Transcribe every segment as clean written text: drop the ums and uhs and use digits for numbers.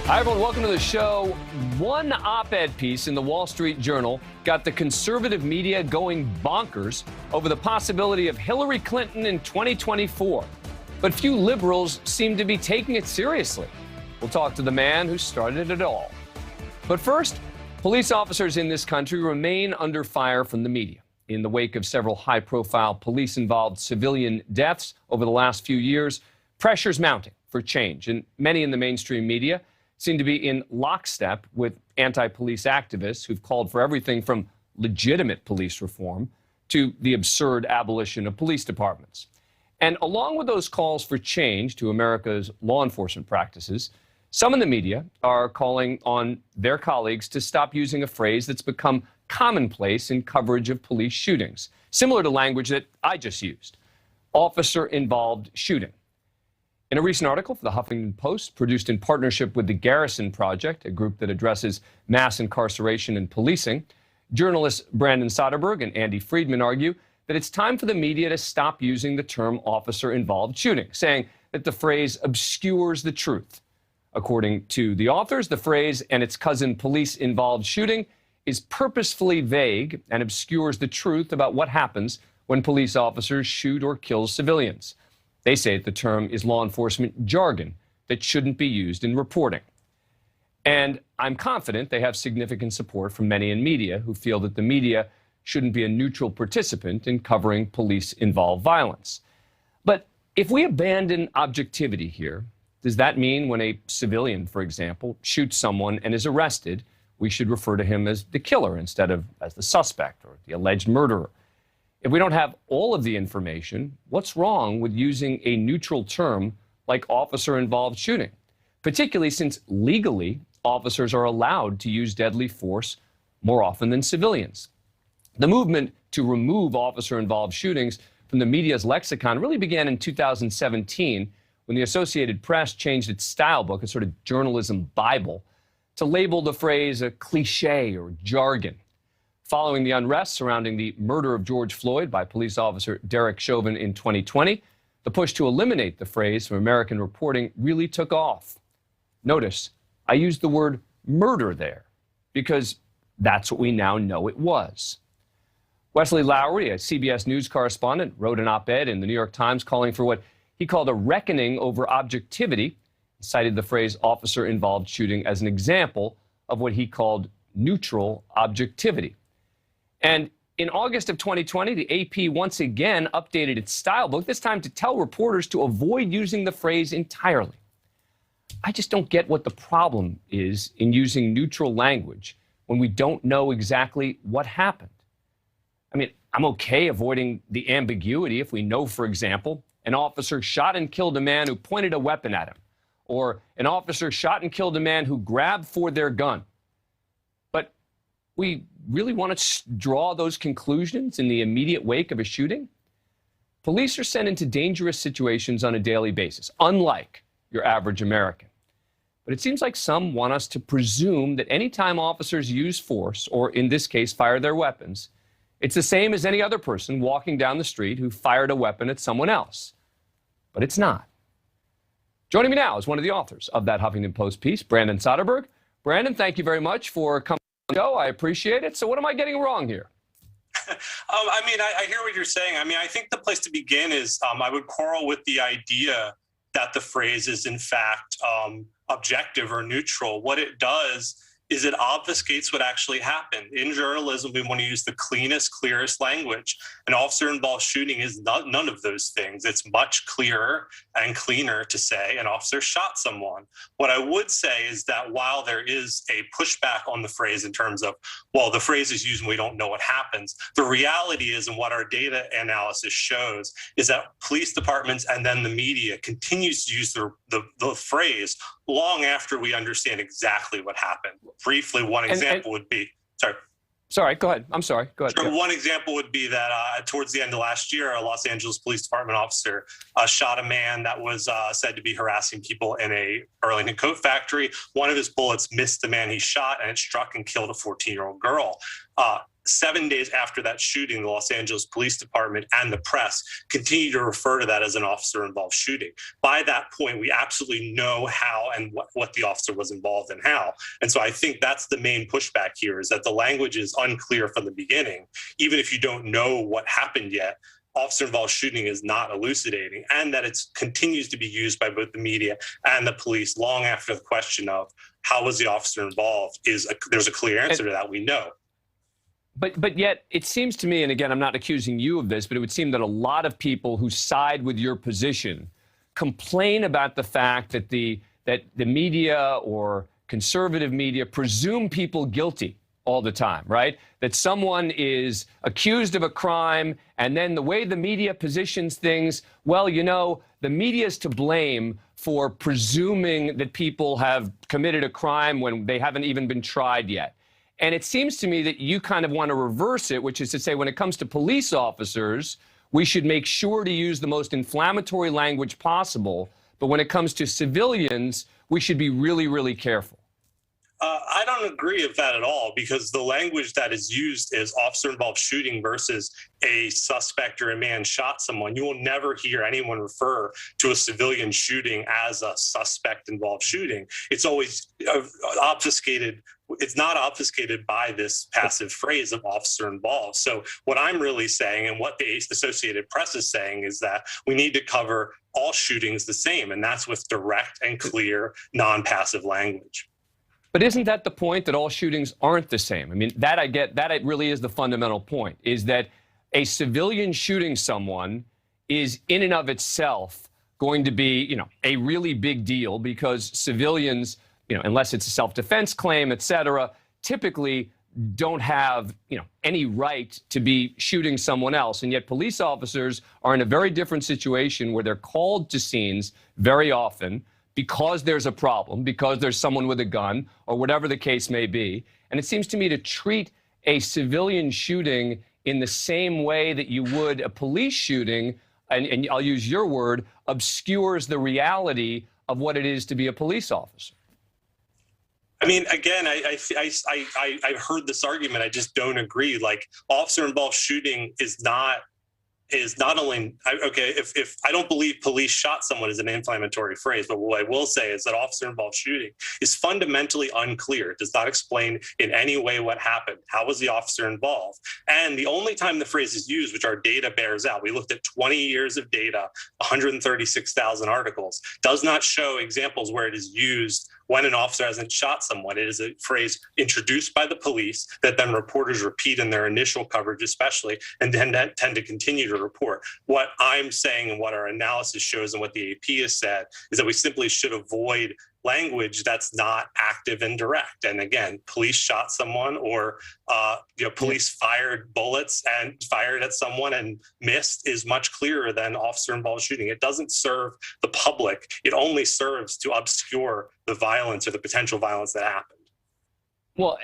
Hi, everyone. Welcome to the show. One op-ed piece in the Wall Street Journal got the conservative media going bonkers over the possibility of Hillary Clinton in 2024. But few liberals seem to be taking it seriously. We'll talk to the man who started it all. But first, police officers in this country remain under fire from the media. In the wake of several high-profile police-involved civilian deaths over the last few years, pressure's mounting for change, and many in the mainstream media seem to be in lockstep with anti-police activists who've called for everything from legitimate police reform to the absurd abolition of police departments. And along with those calls for change to America's law enforcement practices, some in the media are calling on their colleagues to stop using a phrase that's become commonplace in coverage of police shootings, similar to language that I just used: officer-involved shooting. In a recent article for the Huffington Post, produced in partnership with the Garrison Project, a group that addresses mass incarceration and policing, journalists Brandon Soderberg and Andy Friedman argue that it's time for the media to stop using the term officer-involved shooting, saying that the phrase obscures the truth. According to the authors, the phrase and its cousin police-involved shooting is purposefully vague and obscures the truth about what happens when police officers shoot or kill civilians. They say that the term is law enforcement jargon that shouldn't be used in reporting. And I'm confident they have significant support from many in media who feel that the media shouldn't be a neutral participant in covering police-involved violence. But if we abandon objectivity here, does that mean when a civilian, for example, shoots someone and is arrested, we should refer to him as the killer instead of as the suspect or the alleged murderer? If we don't have all of the information, what's wrong with using a neutral term like officer-involved shooting, particularly since legally officers are allowed to use deadly force more often than civilians? The movement to remove officer-involved shootings from the media's lexicon really began in 2017 when the Associated Press changed its style book, a sort of journalism Bible, to label the phrase a cliche or jargon. Following the unrest surrounding the murder of George Floyd by police officer Derek Chauvin in 2020, the push to eliminate the phrase from American reporting really took off. Notice, I used the word murder there because that's what we now know it was. Wesley Lowery, a CBS News correspondent, wrote an op-ed in the New York Times calling for what he called a reckoning over objectivity. He cited the phrase officer-involved shooting as an example of what he called neutral objectivity. And in August of 2020, the AP once again updated its style book, this time to tell reporters to avoid using the phrase entirely. I just don't get what the problem is in using neutral language when we don't know exactly what happened. I mean, I'm okay avoiding the ambiguity if we know, for example, an officer shot and killed a man who pointed a weapon at him, or an officer shot and killed a man who grabbed for their gun. But we really want to draw those conclusions in the immediate wake of a shooting? Police are sent into dangerous situations on a daily basis, unlike your average American. But it seems like some want us to presume that anytime officers use force, or in this case, fire their weapons, it's the same as any other person walking down the street who fired a weapon at someone else. But it's not. Joining me now is one of the authors of that Huffington Post piece, Brandon Soderberg. Brandon, thank you very much for coming on the show. I appreciate it. So what am I getting wrong here? I hear what you're saying. I think the place to begin is I would quarrel with the idea that the phrase is, in fact, objective or neutral. What it does is it obfuscates what actually happened. In journalism, we want to use the cleanest, clearest language. An officer-involved shooting is none of those things. It's much clearer and cleaner to say an officer shot someone. What I would say is that while there is a pushback on the phrase in terms of, well, the phrase is used and we don't know what happens, the reality is, and what our data analysis shows, is that police departments and then the media continues to use the phrase long after we understand exactly what happened. Briefly, one example would be, Sorry, go ahead. I'm sorry. Go ahead. Sure. Yeah. One example would be that towards the end of last year, a Los Angeles Police Department officer shot a man that was said to be harassing people in a Burlington coat factory. One of his bullets missed the man he shot, and it struck and killed a 14-year-old girl. 7 days after that shooting, the Los Angeles Police Department and the press continue to refer to that as an officer-involved shooting. By that point, we absolutely know how and what the officer was involved in how. And so I think that's the main pushback here, is that the language is unclear from the beginning. Even if you don't know what happened yet, officer-involved shooting is not elucidating, and that it continues to be used by both the media and the police long after the question of how was the officer involved there's a clear answer to that, we know. But yet, it seems to me, and again, I'm not accusing you of this, but it would seem that a lot of people who side with your position complain about the fact that the media or conservative media presume people guilty all the time, right? That someone is accused of a crime, and then the way the media positions things, well, you know, the media is to blame for presuming that people have committed a crime when they haven't even been tried yet. And it seems to me that you kind of want to reverse it, which is to say, when it comes to police officers, we should make sure to use the most inflammatory language possible. But when it comes to civilians, we should be really, really careful. I don't agree with that at all, because the language that is used is officer-involved shooting versus a suspect or a man shot someone. You will never hear anyone refer to a civilian shooting as a suspect-involved shooting. It's always obfuscated. It's not obfuscated by this passive phrase of officer involved. So what I'm really saying, and what the Associated Press is saying, is that we need to cover all shootings the same, and that's with direct and clear non-passive language. But isn't that the point, that all shootings aren't the same? I mean, that I get, that it really is the fundamental point, is that a civilian shooting someone is in and of itself going to be, you know, a really big deal, because civilians, you know, unless it's a self-defense claim, et cetera, typically don't have, you know, any right to be shooting someone else. And yet police officers are in a very different situation, where they're called to scenes very often because there's a problem, because there's someone with a gun, or whatever the case may be. And it seems to me to treat a civilian shooting in the same way that you would a police shooting, and I'll use your word, obscures the reality of what it is to be a police officer. I mean, again, I've heard this argument. I just don't agree. Like, officer-involved shooting is not only, okay, if I don't believe police shot someone is an inflammatory phrase, but what I will say is that officer-involved shooting is fundamentally unclear. It does not explain in any way what happened. How was the officer involved? And the only time the phrase is used, which our data bears out, we looked at 20 years of data, 136,000 articles, does not show examples where it is used when an officer hasn't shot someone. It is a phrase introduced by the police that then reporters repeat in their initial coverage, especially, and then tend to continue to report. What I'm saying, and what our analysis shows, and what the AP has said, is that we simply should avoid language that's not active and direct. And again, police shot someone, or police fired bullets and fired at someone and missed, is much clearer than officer-involved shooting. It doesn't serve the public. It only serves to obscure the violence or the potential violence that happened. Well,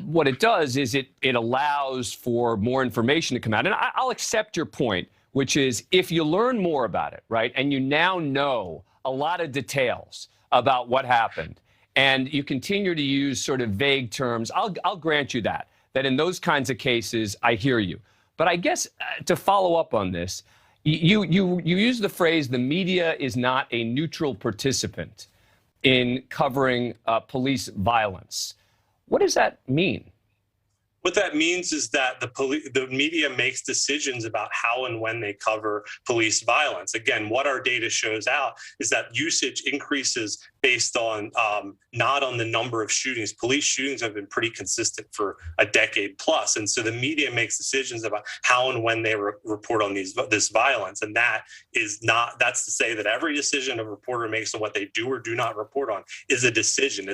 what it does is it allows for more information to come out. And I'll accept your point, which is, if you learn more about it, right, and you now know a lot of details about what happened, and you continue to use sort of vague terms, I'll grant you that in those kinds of cases, I hear you. But I guess to follow up on this, you use the phrase, the media is not a neutral participant in covering police violence. What does that mean? What that means is that the media makes decisions about how and when they cover police violence. Again, what our data shows out is that usage increases based on not on the number of shootings. Police shootings have been pretty consistent for a decade plus. And so the media makes decisions about how and when they report on this violence. And that's to say that every decision a reporter makes on what they do or do not report on is a decision.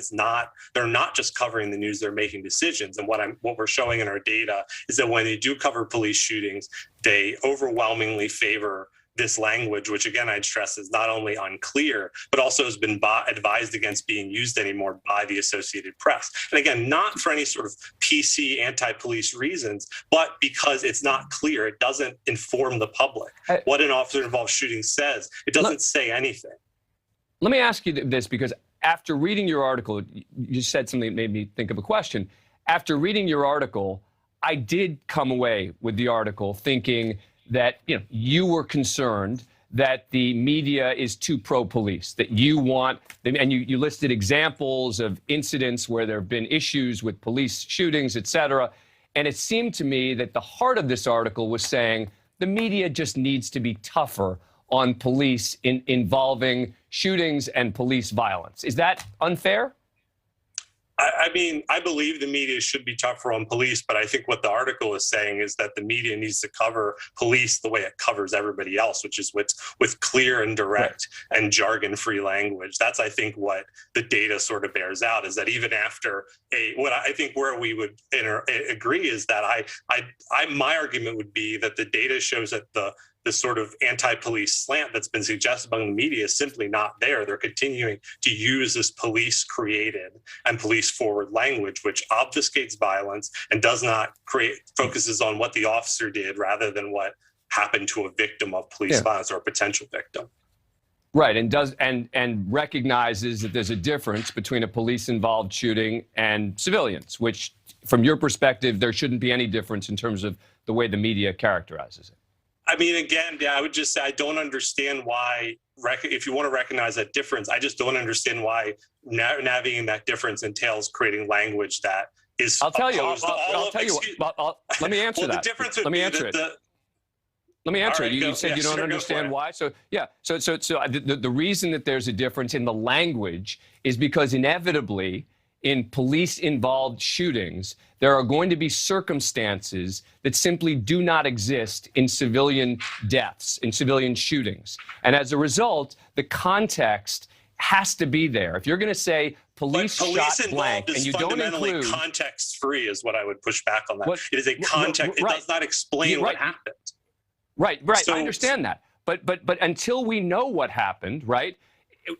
They're not just covering the news, they're making decisions. And what we're showing in our data is that when they do cover police shootings, they overwhelmingly favor this language, which again, I'd stress is not only unclear, but also has been advised against being used anymore by the Associated Press. And again, not for any sort of PC anti-police reasons, but because it's not clear. It doesn't inform the public. What an officer-involved shooting says, it doesn't say anything. Let me ask you this, because after reading your article, you said something that made me think of a question. After reading your article, I did come away with the article thinking that you were concerned that the media is too pro-police, that you want, and you listed examples of incidents where there have been issues with police shootings, et cetera. And it seemed to me that the heart of this article was saying the media just needs to be tougher on police involving shootings and police violence. Is that unfair? I mean, I believe the media should be tougher on police, but I think what the article is saying is that the media needs to cover police the way it covers everybody else, which is with clear and direct and jargon-free language. That's, I think, what the data sort of bears out, is that even after what I think where we would agree is that my argument would be that the data shows that the sort of anti-police slant that's been suggested among the media is simply not there. They're continuing to use this police-created and police-forward language, which obfuscates violence and does not focuses on what the officer did rather than what happened to a victim of police violence or a potential victim. Right, and recognizes that there's a difference between a police-involved shooting and civilians, which, from your perspective, there shouldn't be any difference in terms of the way the media characterizes it. I mean, again, I would just say I don't understand why, if you want to recognize that difference, I just don't understand why navigating that difference entails creating language that is I'll tell you. Let me answer well, that. The difference let me answer it. Let me answer it. You said you don't understand why. So the reason that there's a difference in the language is because inevitably in police-involved shootings, there are going to be circumstances that simply do not exist in civilian deaths, in civilian shootings. And as a result, the context has to be there. If you're going to say police shot blank and you don't include... context-free is what I would push back on that. It is a context. It does not explain what happened. Right. So, I understand that. But until we know what happened, right,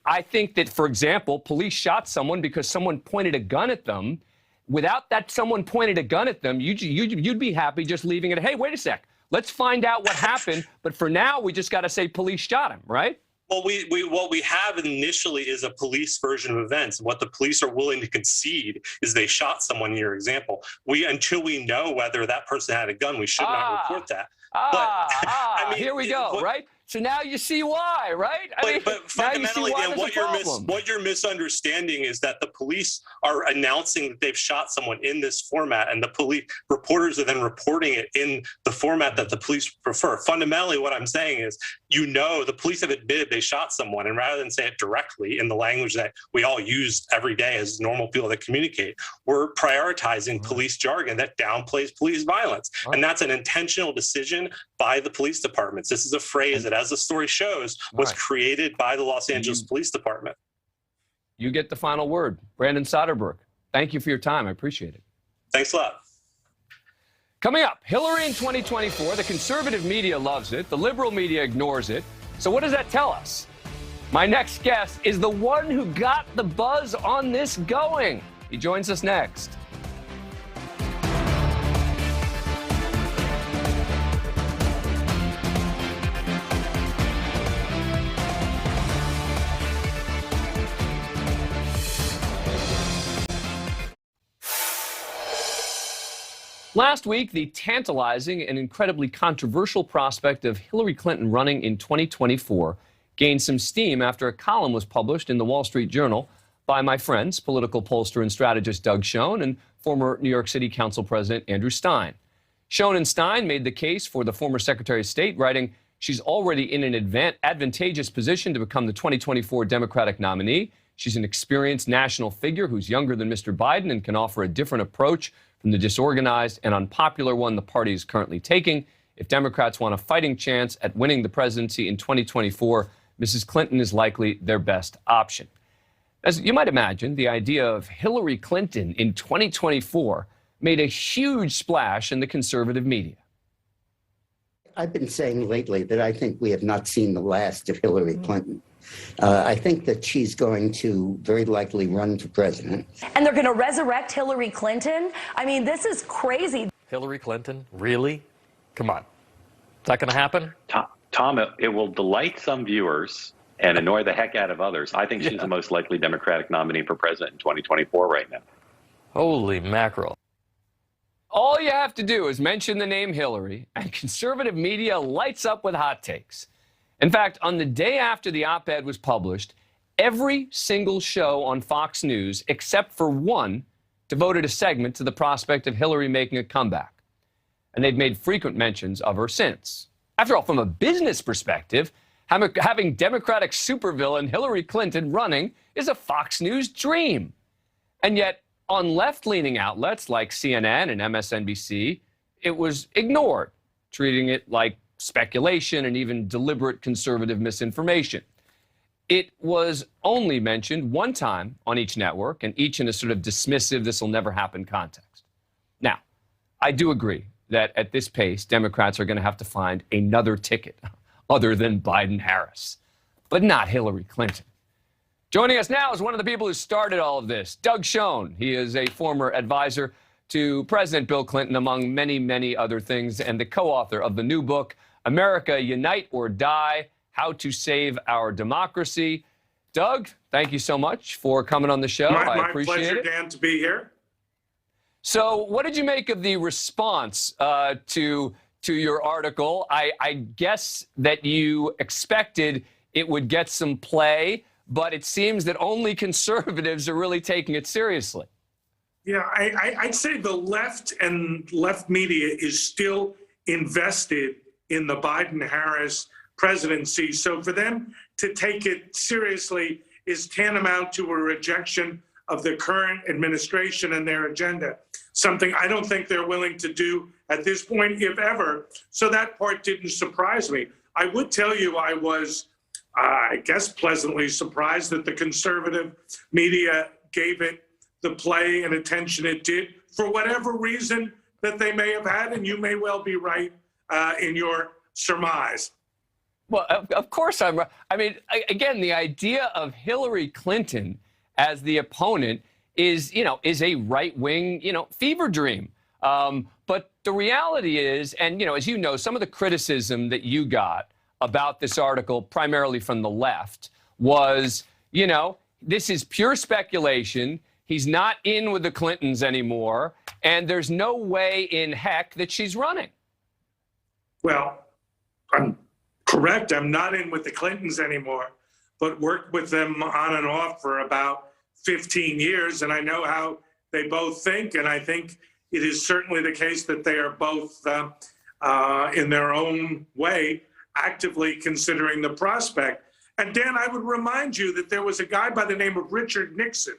I think that, for example, police shot someone because someone pointed a gun at them. Without that someone pointed a gun at them, you'd be happy just leaving it. Hey, wait a sec. Let's find out what happened. But for now, we just got to say police shot him, right? Well, what we have initially is a police version of events. What the police are willing to concede is they shot someone in your example. Until we know whether that person had a gun, we should not report that. I mean, here we go, right? So now you see why, right? But fundamentally, Dan, what you're misunderstanding is that the police are announcing that they've shot someone in this format, and the police reporters are then reporting it in the format that the police prefer. Fundamentally, what I'm saying is, the police have admitted they shot someone, and rather than say it directly in the language that we all use every day as normal people that communicate, we're prioritizing police jargon that downplays police violence. And that's an intentional decision by the police departments. This is a phrase that, as the story shows, was created by the Los Angeles Police Department. You get the final word. Brandon Soderberg, thank you for your time. I appreciate it. Thanks a lot. Coming up, Hillary in 2024. The conservative media loves it. The liberal media ignores it. So what does that tell us? My next guest is the one who got the buzz on this going. He joins us next. Last week, the tantalizing and incredibly controversial prospect of Hillary Clinton running in 2024 gained some steam after a column was published in the Wall Street Journal by my friends, political pollster and strategist Doug Schoen and former New York City Council President Andrew Stein. Schoen and Stein made the case for the former Secretary of State, writing, she's already in an advantageous position to become the 2024 Democratic nominee. She's an experienced national figure who's younger than Mr. Biden and can offer a different approach from the disorganized and unpopular one the party is currently taking. If Democrats want a fighting chance at winning the presidency in 2024, Mrs. Clinton is likely their best option. As you might imagine, the idea of Hillary Clinton in 2024 made a huge splash in the conservative media. I've been saying lately that I think we have not seen the last of Hillary Clinton. I think that she's going to very likely run for president. And they're going to resurrect Hillary Clinton? I mean, this is crazy. Hillary Clinton? Really? Come on. Is that going to happen? Tom, it will delight some viewers and annoy the heck out of others. I think she's the most likely Democratic nominee for president in 2024 right now. Holy mackerel. All you have to do is mention the name Hillary, and conservative media lights up with hot takes. In fact, on the day after the op-ed was published, every single show on Fox News, except for one, devoted a segment to the prospect of Hillary making a comeback. And they've made frequent mentions of her since. After all, from a business perspective, having Democratic supervillain Hillary Clinton running is a Fox News dream. And yet, on left-leaning outlets like CNN and MSNBC, it was ignored, treating it like speculation and even deliberate conservative misinformation. It was only mentioned one time on each network, and each in a sort of dismissive, this-will-never-happen context. Now, I do agree that at this pace, Democrats are going to have to find another ticket other than Biden-Harris, but not Hillary Clinton. Joining us now is one of the people who started all of this, Doug Schoen. He is a former advisor to President Bill Clinton, among many, many other things, and the co-author of the new book, America, Unite or Die, How to Save Our Democracy. Doug, thank you so much for coming on the show. I appreciate pleasure, it. Dan, to be here. So what did you make of the response to your article? I guess that you expected it would get some play, but it seems that only conservatives are really taking it seriously. Yeah, I'd say the left and left media is still invested in the Biden-Harris presidency. So for them to take it seriously is tantamount to a rejection of the current administration and their agenda, something I don't think they're willing to do at this point, if ever. So that part didn't surprise me. I would tell you I was, I guess, pleasantly surprised that the conservative media gave it the play and attention it did for whatever reason that they may have had, and you may well be right in your surmise. Well, of course I'm right. I mean, again, the idea of Hillary Clinton as the opponent is a right-wing, fever dream. But the reality is, and, as you know, some of the criticism that you got about this article, primarily from the left, was, this is pure speculation. He's not in with the Clintons anymore, and there's no way in heck that she's running. Well, I'm correct. I'm not in with the Clintons anymore, but worked with them on and off for about 15 years, and I know how they both think, and I think it is certainly the case that they are both, in their own way, actively considering the prospect. And Dan, I would remind you that there was a guy by the name of Richard Nixon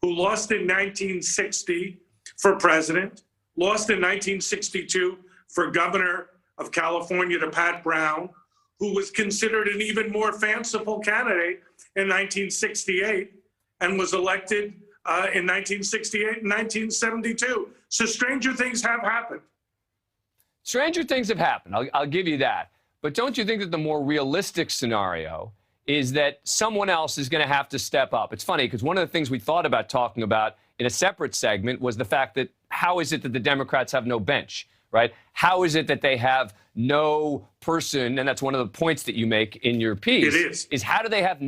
who lost in 1960 for president, lost in 1962 for governor of California to Pat Brown, who was considered an even more fanciful candidate in 1968 and was elected in 1968 and 1972. So stranger things have happened. Stranger things have happened. I'll give you that. But don't you think that the more realistic scenario is that someone else is going to have to step up? It's funny because one of the things we thought about talking about in a separate segment was the fact that how is it that the Democrats have no bench, right? How is it that they have no person, and that's one of the points that you make in your piece. It is how do they have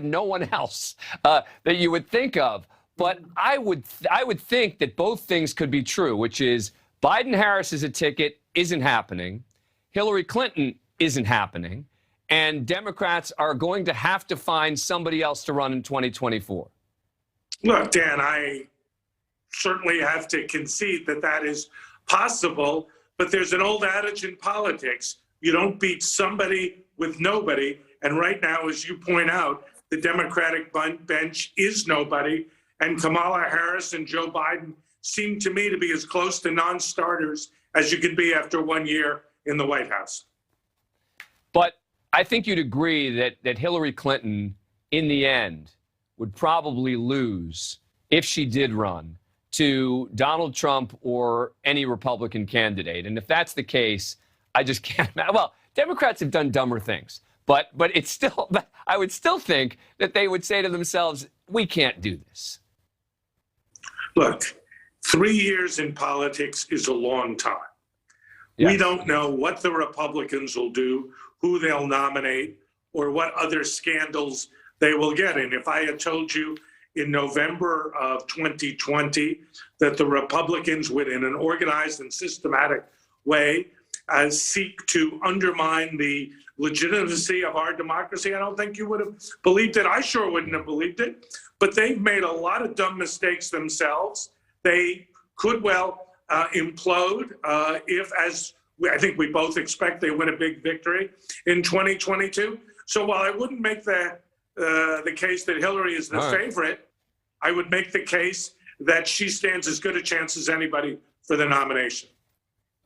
no one else that you would think of? But I would think that both things could be true, which is Biden-Harris is a ticket isn't happening, Hillary Clinton isn't happening, and Democrats are going to have to find somebody else to run in 2024. Look, Dan, I certainly have to concede that that is possible, but there's an old adage in politics: you don't beat somebody with nobody. And right now, as you point out, the Democratic bench is nobody, and Kamala Harris and Joe Biden seem to me to be as close to non-starters as you could be after 1 year in the White House. But I think you'd agree that Hillary Clinton, in the end, would probably lose, if she did run, to Donald Trump or any Republican candidate. And if that's the case, I just can't imagine. Well, Democrats have done dumber things, but it's still, I would still think that they would say to themselves, we can't do this. Look, 3 years in politics is a long time. Yes. We don't know what the Republicans will do, who they'll nominate, or what other scandals they will get in. If I had told you in November of 2020 that the Republicans would, in an organized and systematic way, seek to undermine the legitimacy of our democracy. I don't think you would have believed it. I sure wouldn't have believed it. But they've made a lot of dumb mistakes themselves. They could well implode if, as I think we both expect, they win a big victory in 2022. So while I wouldn't make the case that Hillary is the favorite, I would make the case that she stands as good a chance as anybody for the nomination.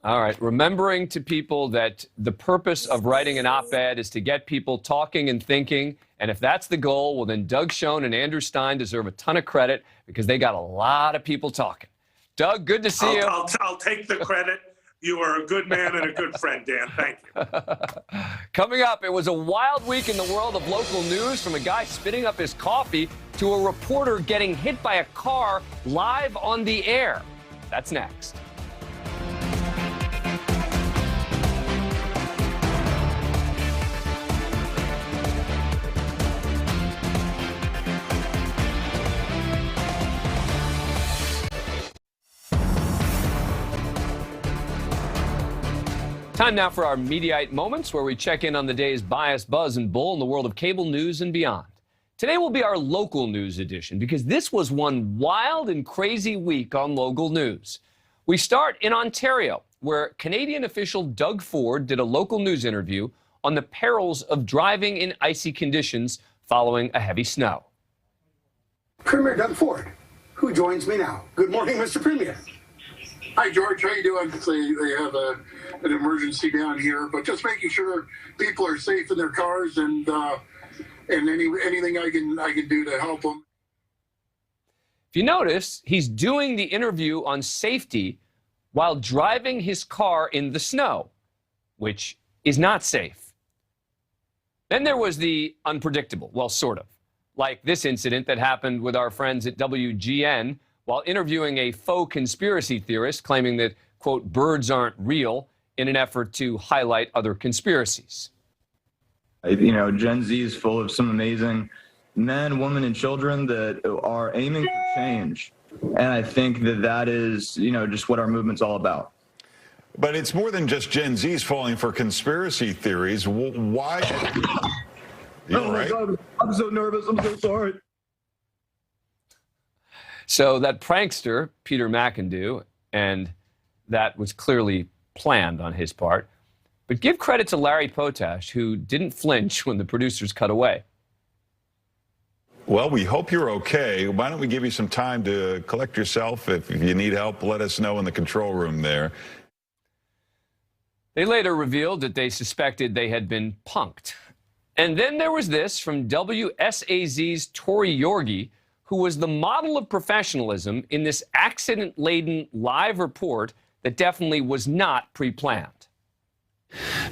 All right. Remembering to people that the purpose of writing an op-ed is to get people talking and thinking. And if that's the goal, well, then Doug Schoen and Andrew Stein deserve a ton of credit because they got a lot of people talking. Doug, good to see you. I'll take the credit. You are a good man and a good friend, Dan. Thank you. Coming up, it was a wild week in the world of local news, from a guy spitting up his coffee to a reporter getting hit by a car live on the air. That's next. Time now for our Mediaite Moments, where we check in on the day's bias, buzz, and bull in the world of cable news and beyond. Today will be our local news edition, because this was one wild and crazy week on local news. We start in Ontario, where Canadian official Doug Ford did a local news interview on the perils of driving in icy conditions following a heavy snow. Premier Doug Ford, who joins me now. Good morning, Mr. Premier. Hi, George. How you doing? They have an emergency down here, but just making sure people are safe in their cars, and anything I can do to help them. If you notice, he's doing the interview on safety while driving his car in the snow, which is not safe. Then there was the unpredictable, well, sort of, like this incident that happened with our friends at WGN while interviewing a faux conspiracy theorist claiming that, quote, birds aren't real, in an effort to highlight other conspiracies. You know, Gen Z is full of some amazing men, women, and children that are aiming for change. And I think that is, you know, just what our movement's all about. But it's more than just Gen Z's falling for conspiracy theories. Why? You all right? God, I'm so nervous. I'm so sorry. So that prankster, Peter McIndoe, and that was clearly planned on his part. But give credit to Larry Potash, who didn't flinch when the producers cut away. Well, we hope you're okay. Why don't we give you some time to collect yourself? If you need help, let us know in the control room there. They later revealed that they suspected they had been punked. And then there was this from WSAZ's Tori Yorgi, who was the model of professionalism in this accident-laden live report that definitely was not pre-planned.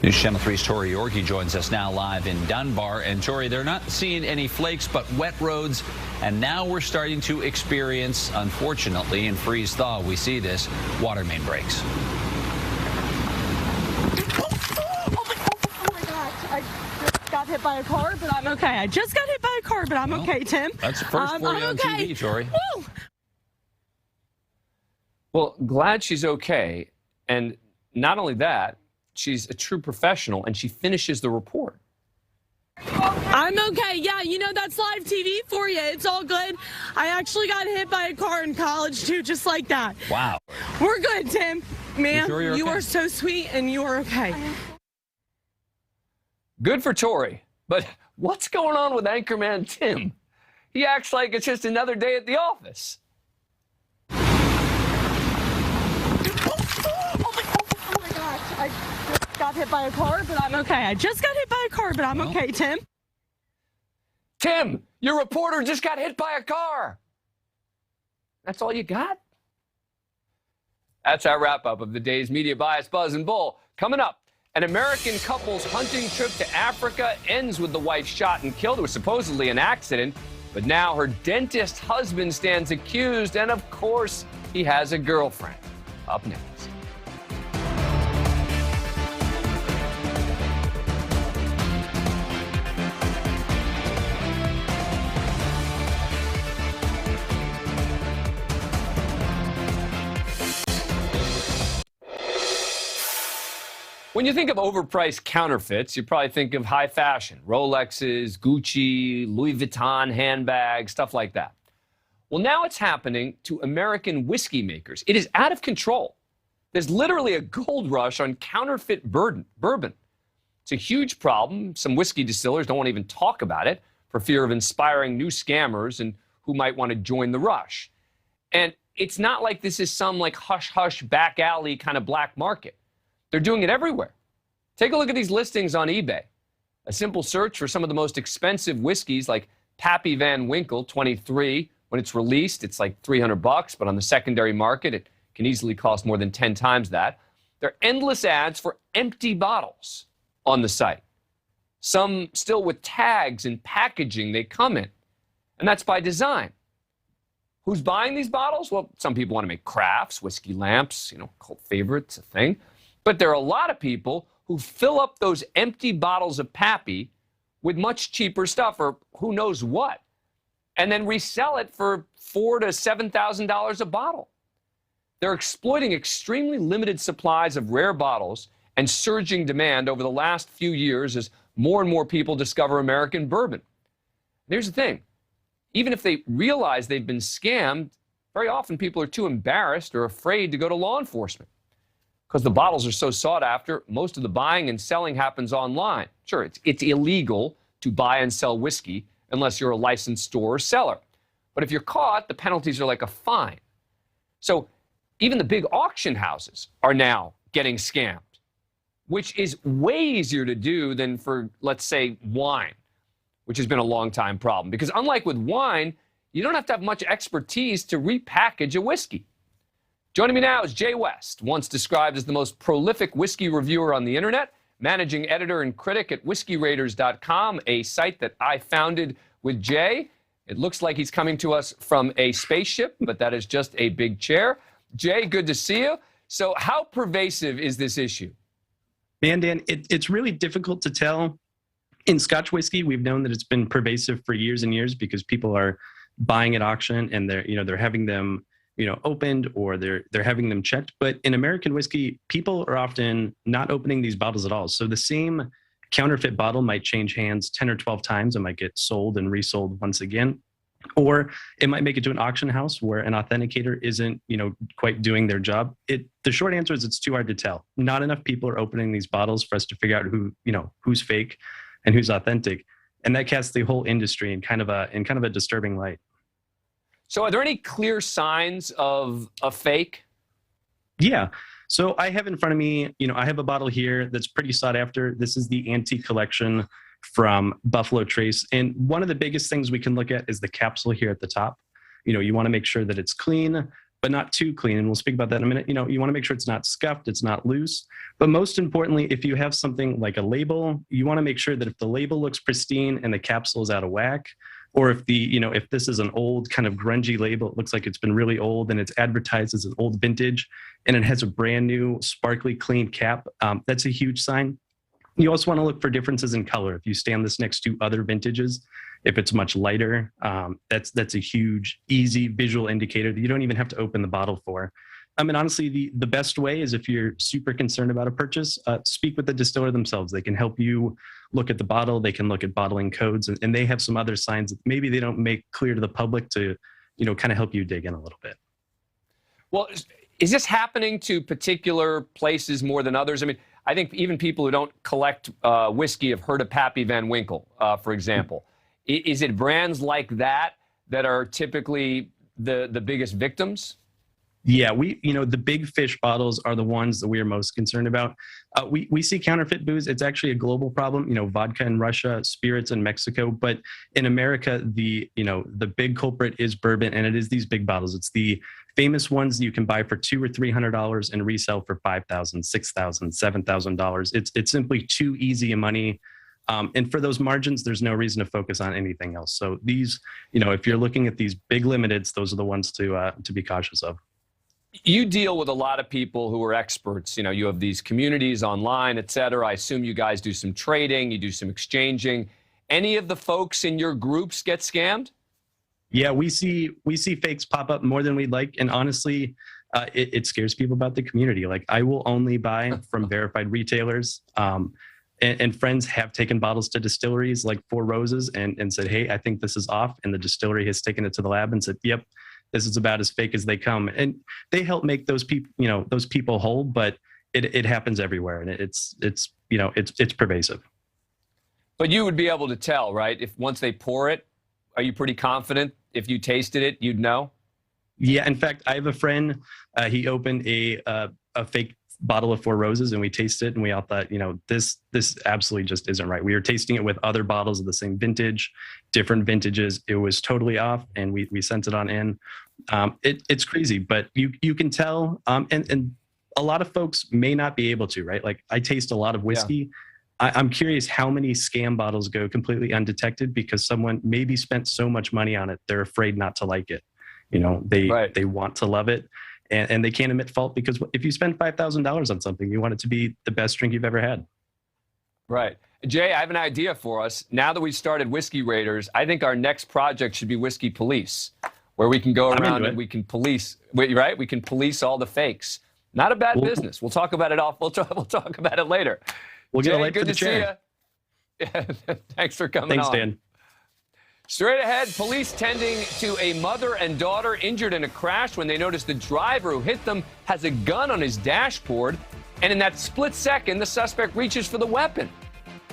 News Channel 3's Tori Yorgi joins us now live in Dunbar. And Tori, they're not seeing any flakes, but wet roads. And now we're starting to experience, unfortunately, in freeze-thaw, we see this, water main breaks. Got hit by a car, but I'm okay. I just got hit by a car, but I'm okay, Tim. That's the first for you on TV, Tori. Woo! Well, glad she's okay. And not only that, she's a true professional, and she finishes the report. I'm okay. Yeah, you know, that's live TV for you. It's all good. I actually got hit by a car in college, too, just like that. Wow. We're good, Tim. Man, sure you're you okay? are so sweet, and you are okay. Good for Tori, but what's going on with anchorman Tim? He acts like it's just another day at the office. Oh my gosh, I just got hit by a car, but I'm okay. I just got hit by a car, but I'm okay, Tim. Tim, your reporter just got hit by a car. That's all you got? That's our wrap-up of the day's Media Bias, Buzz, and Bull. Coming up, an American couple's hunting trip to Africa ends with the wife shot and killed. It was supposedly an accident, but now her dentist husband stands accused, and of course, he has a girlfriend. Up next. When you think of overpriced counterfeits, you probably think of high fashion, Rolexes, Gucci, Louis Vuitton handbags, stuff like that. Well, now it's happening to American whiskey makers. It is out of control. There's literally a gold rush on counterfeit bourbon. It's a huge problem. Some whiskey distillers don't want to even talk about it for fear of inspiring new scammers and who might want to join the rush. And it's not like this is some like hush-hush back alley kind of black market. They're doing it everywhere. Take a look at these listings on eBay. A simple search for some of the most expensive whiskeys like Pappy Van Winkle 23. When it's released, it's like $300, but on the secondary market, it can easily cost more than 10 times that. There are endless ads for empty bottles on the site. Some still with tags and packaging they come in. And that's by design. Who's buying these bottles? Well, some people want to make crafts, whiskey lamps, cult favorites, a thing. But there are a lot of people who fill up those empty bottles of Pappy with much cheaper stuff or who knows what, and then resell it for $4,000 to $7,000 a bottle. They're exploiting extremely limited supplies of rare bottles and surging demand over the last few years as more and more people discover American bourbon. Here's the thing. Even if they realize they've been scammed, very often people are too embarrassed or afraid to go to law enforcement. Because the bottles are so sought after, most of the buying and selling happens online. Sure, it's illegal to buy and sell whiskey unless you're a licensed store or seller. But if you're caught, the penalties are like a fine. So even the big auction houses are now getting scammed, which is way easier to do than for, let's say, wine, which has been a long time problem. Because unlike with wine, you don't have to have much expertise to repackage a whiskey. Joining me now is Jay West, once described as the most prolific whiskey reviewer on the internet, managing editor and critic at whiskeyraiders.com, a site that I founded with Jay. It looks like he's coming to us from a spaceship, but that is just a big chair. Jay, good to see you. So how pervasive is this issue? Man, Dan, it's really difficult to tell. In Scotch whiskey, we've known that it's been pervasive for years and years because people are buying at auction and they're having them opened or they're having them checked. But in American whiskey, people are often not opening these bottles at all. So the same counterfeit bottle might change hands 10 or 12 times and might get sold and resold once again. Or it might make it to an auction house where an authenticator isn't, quite doing their job. The short answer is it's too hard to tell. Not enough people are opening these bottles for us to figure out who's fake and who's authentic. And that casts the whole industry in kind of a disturbing light. So are there any clear signs of a fake? Yeah. So I have in front of me, I have a bottle here that's pretty sought after. This is the Antique Collection from Buffalo Trace. And one of the biggest things we can look at is the capsule here at the top. You want to make sure that it's clean, but not too clean. And we'll speak about that in a minute. You want to make sure it's not scuffed, it's not loose. But most importantly, if you have something like a label, you want to make sure that if the label looks pristine and the capsule is out of whack, or if if this is an old kind of grungy label, it looks like it's been really old and it's advertised as an old vintage and it has a brand new sparkly clean cap, that's a huge sign. You also want to look for differences in color. If you stand this next to other vintages, if it's much lighter, that's a huge, easy visual indicator that you don't even have to open the bottle for. I mean, honestly, the best way is if you're super concerned about a purchase, speak with the distiller themselves. They can help you look at the bottle. They can look at bottling codes, and they have some other signs that maybe they don't make clear to the public to, kind of help you dig in a little bit. Well, is this happening to particular places more than others? I mean, I think even people who don't collect whiskey have heard of Pappy Van Winkle, for example. Is it brands like that are typically the biggest victims? Yeah, the big fish bottles are the ones that we are most concerned about. We see counterfeit booze. It's actually a global problem. Vodka in Russia, spirits in Mexico, but in America, the big culprit is bourbon, and it is these big bottles. It's the famous ones you can buy for $200 or $300 and resell for $5,000, $6,000, $7,000. It's simply too easy a money. And for those margins, there's no reason to focus on anything else. So these, if you're looking at these big limiteds, those are the ones to be cautious of. You deal with a lot of people who are experts. You have these communities online, et cetera. I assume you guys do some trading, you do some exchanging. Any of the folks in your groups get scammed? Yeah, we see fakes pop up more than we'd like. And honestly, it scares people about the community. Like, I will only buy from verified retailers. And friends have taken bottles to distilleries like Four Roses and said, hey, I think this is off. And the distillery has taken it to the lab and said, yep, this is about as fake as they come. And they help make those people, those people whole, but it happens everywhere. And it's pervasive. But you would be able to tell, right? If once they pour it, are you pretty confident if you tasted it, you'd know? Yeah. In fact, I have a friend, he opened a fake bottle of Four Roses and we tasted it and we all thought, this absolutely just isn't right. We were tasting it with other bottles of the same vintage, different vintages. It was totally off and we sent it on in. It's crazy, but you can tell. And a lot of folks may not be able to, right? Like, I taste a lot of whiskey. Yeah. I'm curious how many scam bottles go completely undetected because someone maybe spent so much money on it. They're afraid not to like it. They want to love it. And they can't admit fault because if you spend $5,000 on something, you want it to be the best drink you've ever had. Right. Jay, I have an idea for us. Now that we've started Whiskey Raiders, I think our next project should be Whiskey Police, where we can go around and we can police, right? We can police all the fakes. Not a bad business. We'll talk about it We'll talk about it later. We'll get Jay, a light good for the to see chair. you. Yeah, thanks for coming on. Thanks, Dan. Straight ahead, police tending to a mother and daughter injured in a crash when they noticed the driver who hit them has a gun on his dashboard. And in that split second, the suspect reaches for the weapon.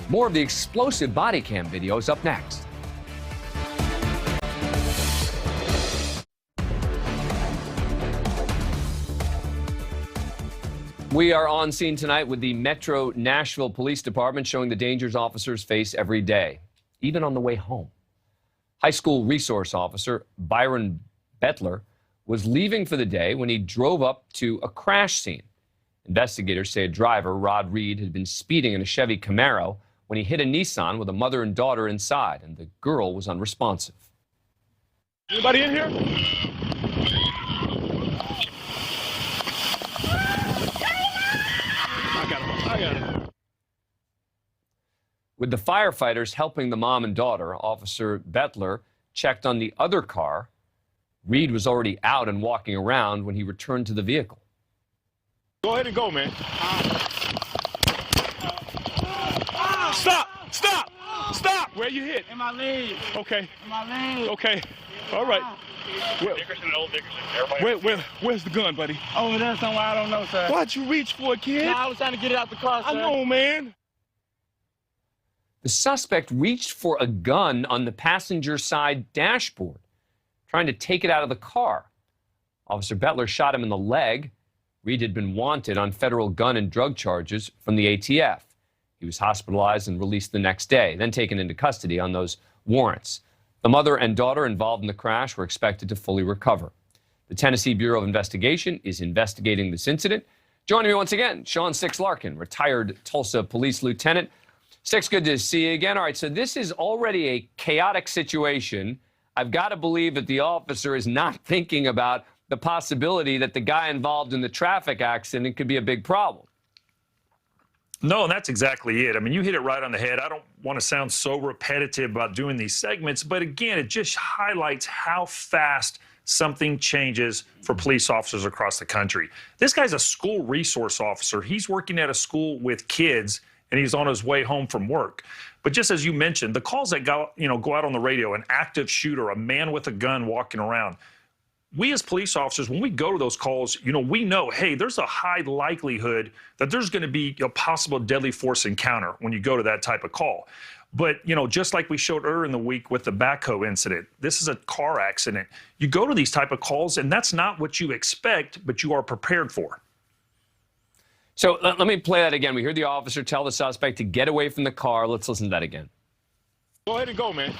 More of the explosive body cam video is up next. We are on scene tonight with the Metro Nashville Police Department showing the dangers officers face every day, even on the way home. High school resource officer Byron Bettler was leaving for the day when he drove up to a crash scene. Investigators say a driver, Rod Reed, had been speeding in a Chevy Camaro when he hit a Nissan with a mother and daughter inside, and the girl was unresponsive. Anybody in here? I got it. With the firefighters helping the mom and daughter, Officer Bettler checked on the other car. Reed was already out and walking around when he returned to the vehicle. Go ahead and go, man. Stop! Stop! Stop! Where you hit? In my leg. Okay. In my leg. Okay. All right. Where's the gun, buddy? Over there somewhere. I don't know, sir. Why'd you reach for it, kid? No, I was trying to get it out the car, sir. I know, man. The suspect reached for a gun on the passenger side dashboard, trying to take it out of the car. Officer Bettler shot him in the leg. Reed had been wanted on federal gun and drug charges from the ATF. He was hospitalized and released the next day, then taken into custody on those warrants. The mother and daughter involved in the crash were expected to fully recover. The Tennessee Bureau of Investigation is investigating this incident. Joining me once again, Sean Six Larkin, retired Tulsa police lieutenant. Six, good to see you again. All right, so this is already a chaotic situation. I've got to believe that the officer is not thinking about the possibility that the guy involved in the traffic accident could be a big problem. No, and that's exactly it. I mean, you hit it right on the head. I don't want to sound so repetitive about doing these segments, but again, it just highlights how fast something changes for police officers across the country. This guy's a school resource officer. He's working at a school with kids, and he's on his way home from work. But just as you mentioned, the calls that go out on the radio, an active shooter, a man with a gun walking around, we as police officers, when we go to those calls, we know, hey, there's a high likelihood that there's going to be a possible deadly force encounter when you go to that type of call. But, just like we showed earlier in the week with the backhoe incident, this is a car accident. You go to these type of calls, and that's not what you expect, but you are prepared for. So let me play that again. We heard the officer tell the suspect to get away from the car. Let's listen to that again. Go ahead and go, man.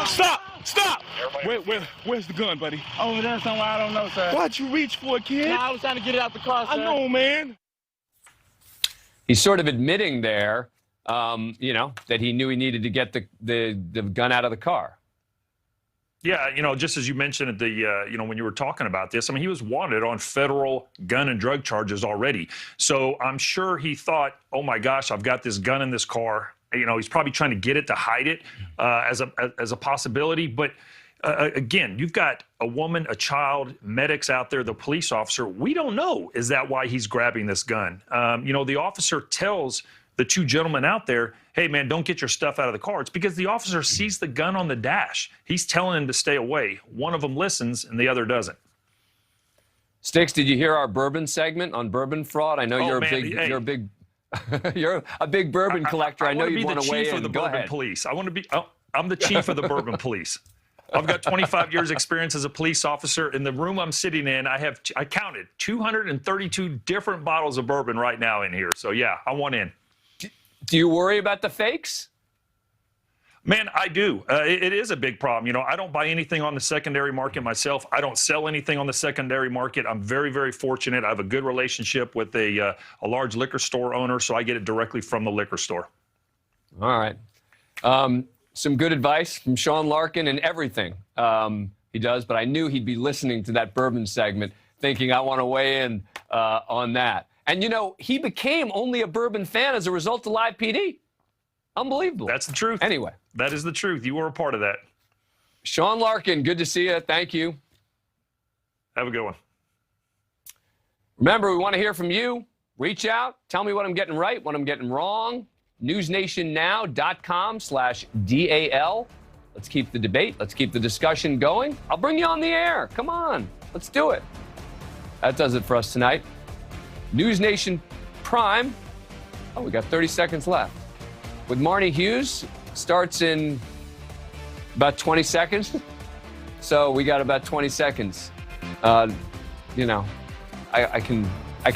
Stop! Stop! Where's the gun, buddy? Over there somewhere. I don't know, sir. Why'd you reach for it, kid? No, I was trying to get it out the car, sir. I know, man. He's sort of admitting there, that he knew he needed to get the gun out of the car. Yeah, just as you mentioned at the, when you were talking about this, I mean, he was wanted on federal gun and drug charges already. So I'm sure he thought, oh my gosh, I've got this gun in this car. He's probably trying to get it to hide it as a possibility. But again, you've got a woman, a child, medics out there, the police officer. We don't know, is that why he's grabbing this gun? The officer tells the two gentlemen out there, hey, man, don't get your stuff out of the car. It's because the officer sees the gun on the dash. He's telling him to stay away. One of them listens and the other doesn't. Sticks, did you hear our bourbon segment on bourbon fraud? I know you're a big you're a big bourbon collector. I know you want to weigh in. Go ahead. Police. I'm the chief of the bourbon police. I've got 25 years experience as a police officer. In the room I'm sitting in, I counted 232 different bottles of bourbon right now in here. So yeah, I want in. Do you worry about the fakes? Man, I do. It is a big problem. I don't buy anything on the secondary market myself. I don't sell anything on the secondary market. I'm very, very fortunate. I have a good relationship with a large liquor store owner, so I get it directly from the liquor store. All right. Some good advice from Sean Larkin and everything he does, but I knew he'd be listening to that bourbon segment, thinking I want to weigh in on that. And, he became only a bourbon fan as a result of Live PD. Unbelievable. That's the truth. Anyway. That is the truth. You were a part of that. Sean Larkin, good to see you. Thank you. Have a good one. Remember, we want to hear from you. Reach out. Tell me what I'm getting right, what I'm getting wrong. NewsNationNow.com/DAL. Let's keep the debate. Let's keep the discussion going. I'll bring you on the air. Come on. Let's do it. That does it for us tonight. News Nation Prime. Oh, we got 30 seconds left. With Marnie Hughes, starts in about 20 seconds. So we got about 20 seconds. I can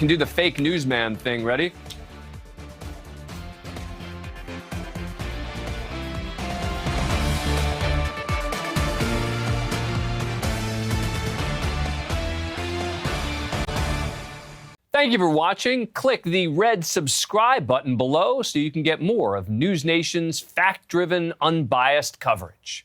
do the fake newsman thing. Ready? Thank you for watching. Click the red subscribe button below so you can get more of News Nation's fact-driven, unbiased coverage.